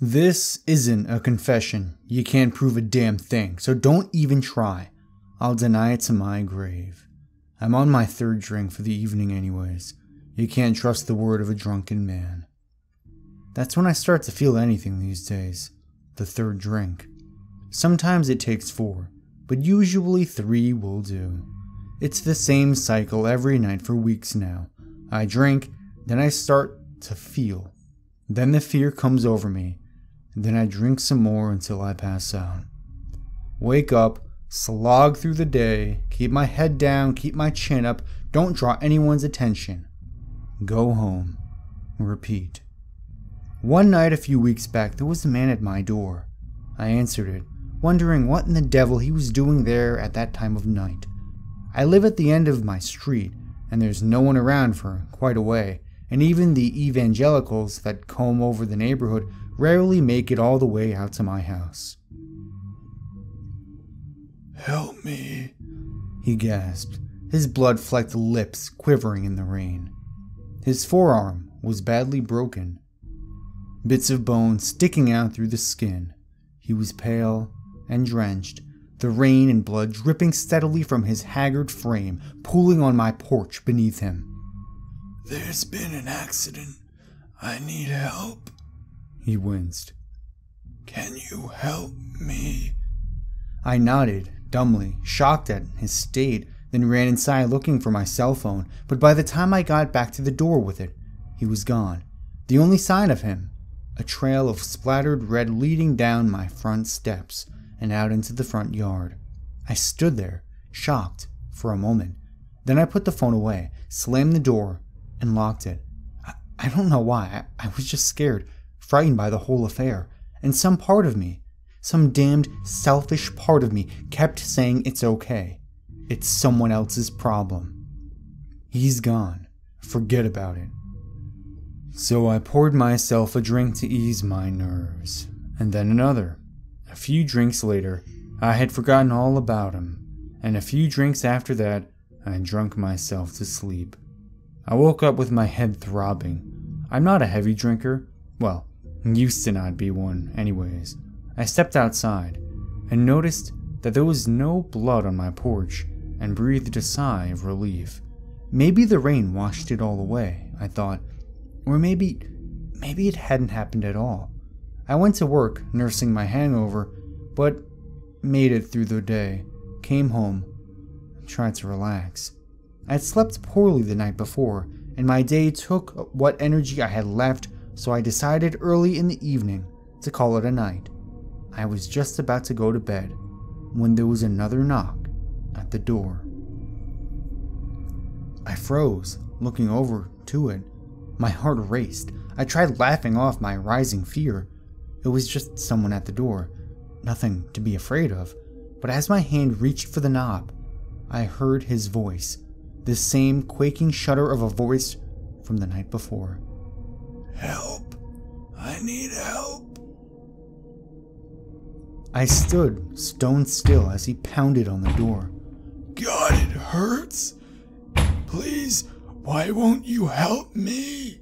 This isn't a confession. You can't prove a damn thing, so don't even try. I'll deny it to my grave. I'm on my third drink for the evening anyways. You can't trust the word of a drunken man. That's when I start to feel anything these days. The third drink. Sometimes it takes 4, but usually 3 will do. It's the same cycle every night for weeks now. I drink, then I start to feel. Then the fear comes over me. Then I drink some more until I pass out. Wake up, slog through the day, keep my head down, keep my chin up, don't draw anyone's attention. Go home. Repeat. One night a few weeks back, there was a man at my door. I answered it, wondering what in the devil he was doing there at that time of night. I live at the end of my street, and there's no one around for quite a way, and even the evangelicals that comb over the neighborhood rarely make it all the way out to my house. "Help me," he gasped, his blood-flecked lips quivering in the rain. His forearm was badly broken, bits of bone sticking out through the skin. He was pale and drenched, the rain and blood dripping steadily from his haggard frame, pooling on my porch beneath him. "There's been an accident. I need help." He winced. "Can you help me?" I nodded, dumbly, shocked at his state, then ran inside looking for my cell phone, but by the time I got back to the door with it, he was gone. The only sign of him, a trail of splattered red leading down my front steps and out into the front yard. I stood there, shocked, for a moment. Then I put the phone away, slammed the door, and locked it. I don't know why, I was just scared, frightened by the whole affair, and some part of me, some damned selfish part of me, kept saying it's okay. It's someone else's problem. He's gone. Forget about it. So I poured myself a drink to ease my nerves, and then another. A few drinks later, I had forgotten all about him, and a few drinks after that, I drunk myself to sleep. I woke up with my head throbbing. I'm not a heavy drinker. Well, used to not be one, anyways. I stepped outside and noticed that there was no blood on my porch and breathed a sigh of relief. Maybe the rain washed it all away, I thought. Or maybe it hadn't happened at all. I went to work, nursing my hangover, but made it through the day, came home, and tried to relax. I'd slept poorly the night before, and my day took what energy I had left, so I decided early in the evening to call it a night. I was just about to go to bed when there was another knock at the door. I froze, looking over to it. My heart raced. I tried laughing off my rising fear. It was just someone at the door, nothing to be afraid of. But as my hand reached for the knob, I heard his voice, the same quaking shudder of a voice from the night before. "Help! I need help!" I stood stone still as he pounded on the door. "God, it hurts! Please, why won't you help me?"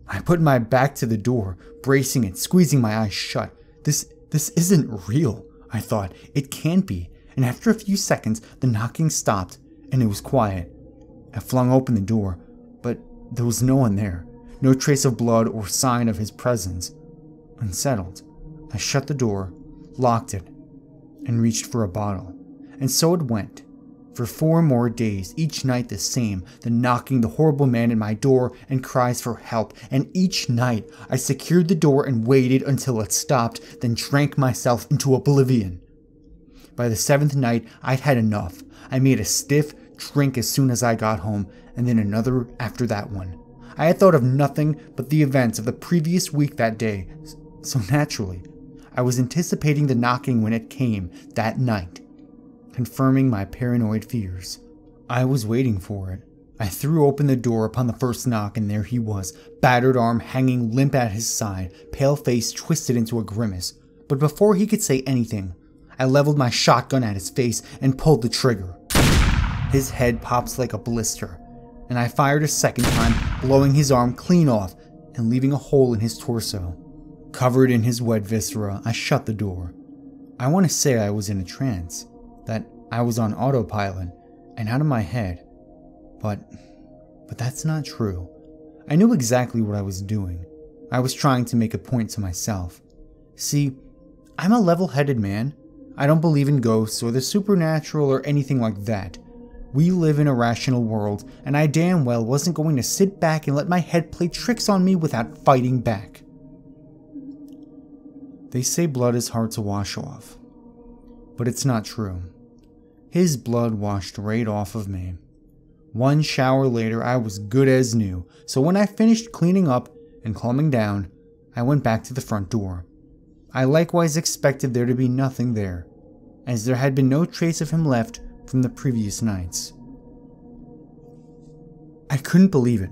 I put my back to the door, bracing it, squeezing my eyes shut. This isn't real, I thought. It can't be. And after a few seconds, the knocking stopped, and it was quiet. I flung open the door, but there was no one there. No trace of blood or sign of his presence. Unsettled, I shut the door, locked it, and reached for a bottle. And so it went. For 4 more days, each night the same, the knocking, the horrible man at my door, and cries for help. And each night, I secured the door and waited until it stopped, then drank myself into oblivion. By the 7th night, I'd had enough. I made a stiff drink as soon as I got home, and then another after that one. I had thought of nothing but the events of the previous week that day, so naturally, I was anticipating the knocking when it came that night, confirming my paranoid fears. I was waiting for it. I threw open the door upon the first knock, and there he was, battered arm hanging limp at his side, pale face twisted into a grimace. But before he could say anything, I leveled my shotgun at his face and pulled the trigger. His head pops like a blister, and I fired a second time, blowing his arm clean off and leaving a hole in his torso. Covered in his wet viscera, I shut the door. I want to say I was in a trance, that I was on autopilot and out of my head, but that's not true. I knew exactly what I was doing. I was trying to make a point to myself. See, I'm a level-headed man. I don't believe in ghosts or the supernatural or anything like that. We live in a rational world, and I damn well wasn't going to sit back and let my head play tricks on me without fighting back. They say blood is hard to wash off, but it's not true. His blood washed right off of me. One shower later, I was good as new, so when I finished cleaning up and calming down, I went back to the front door. I likewise expected there to be nothing there, as there had been no trace of him left from the previous nights. I couldn't believe it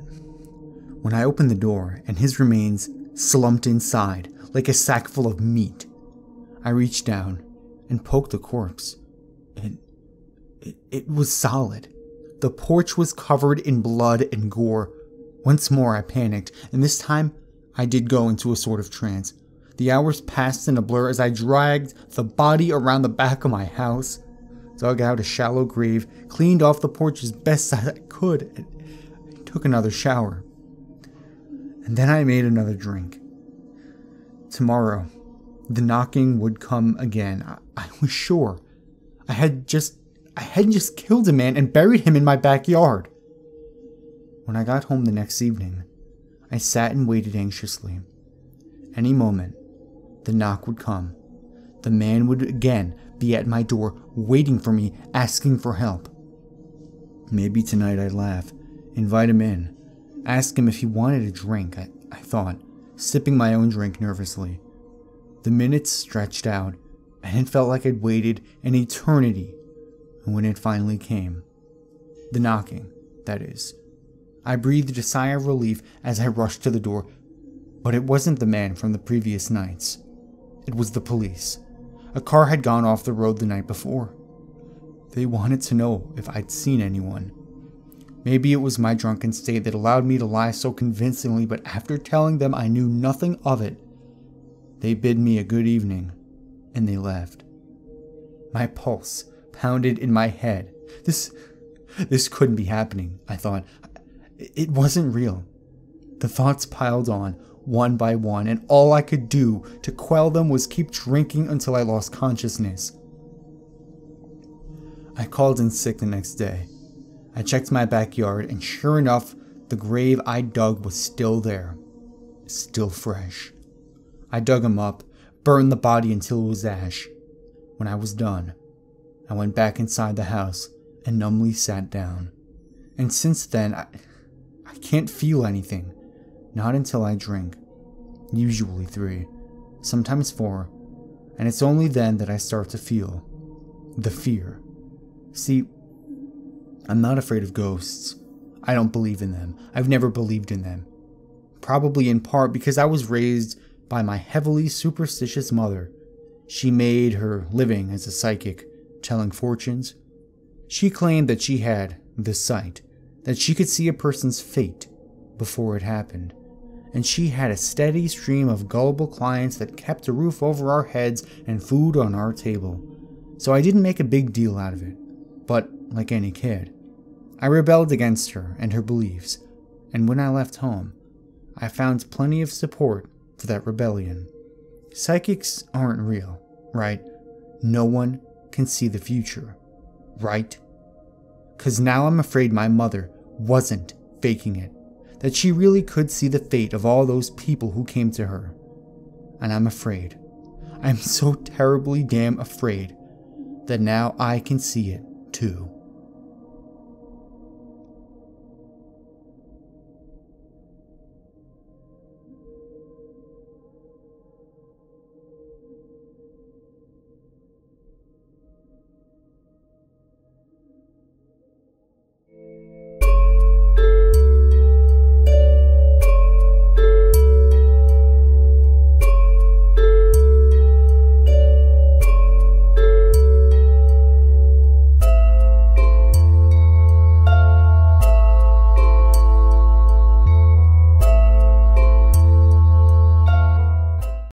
when I opened the door and his remains slumped inside like a sack full of meat. I reached down and poked the corpse. It was solid. The porch was covered in blood and gore. Once more I panicked, and this time I did go into a sort of trance. The hours passed in a blur as I dragged the body around the back of my house, dug out a shallow grave, cleaned off the porch as best as I could, and took another shower. And then I made another drink. Tomorrow, the knocking would come again. I was sure. I hadn't just killed a man and buried him in my backyard. When I got home the next evening, I sat and waited anxiously. Any moment, the knock would come. The man would again be at my door, waiting for me, asking for help. Maybe tonight I'd laugh, invite him in, ask him if he wanted a drink, I thought, sipping my own drink nervously. The minutes stretched out, and it felt like I'd waited an eternity. And when it finally came, the knocking, that is, I breathed a sigh of relief as I rushed to the door, but it wasn't the man from the previous nights. It was the police. A car had gone off the road the night before. They wanted to know if I'd seen anyone. Maybe it was my drunken state that allowed me to lie so convincingly, but after telling them I knew nothing of it, they bid me a good evening, and they left. My pulse pounded in my head. This couldn't be happening, I thought. It wasn't real. The thoughts piled on, one by one, and all I could do to quell them was keep drinking until I lost consciousness. I called in sick the next day. I checked my backyard, and sure enough, the grave I dug was still there. Still fresh. I dug him up, burned the body until it was ash. When I was done, I went back inside the house and numbly sat down. And since then, I can't feel anything. Not until I drink. Usually 3, sometimes 4. And it's only then that I start to feel the fear. See, I'm not afraid of ghosts. I don't believe in them. I've never believed in them. Probably in part because I was raised by my heavily superstitious mother. She made her living as a psychic, telling fortunes. She claimed that she had the sight, that she could see a person's fate before it happened. And she had a steady stream of gullible clients that kept a roof over our heads and food on our table. So I didn't make a big deal out of it. But, like any kid, I rebelled against her and her beliefs, and when I left home, I found plenty of support for that rebellion. Psychics aren't real, right? No one can see the future, right? 'Cause now I'm afraid my mother wasn't faking it, that she really could see the fate of all those people who came to her. And I'm afraid, I'm so terribly damn afraid, that now I can see it too.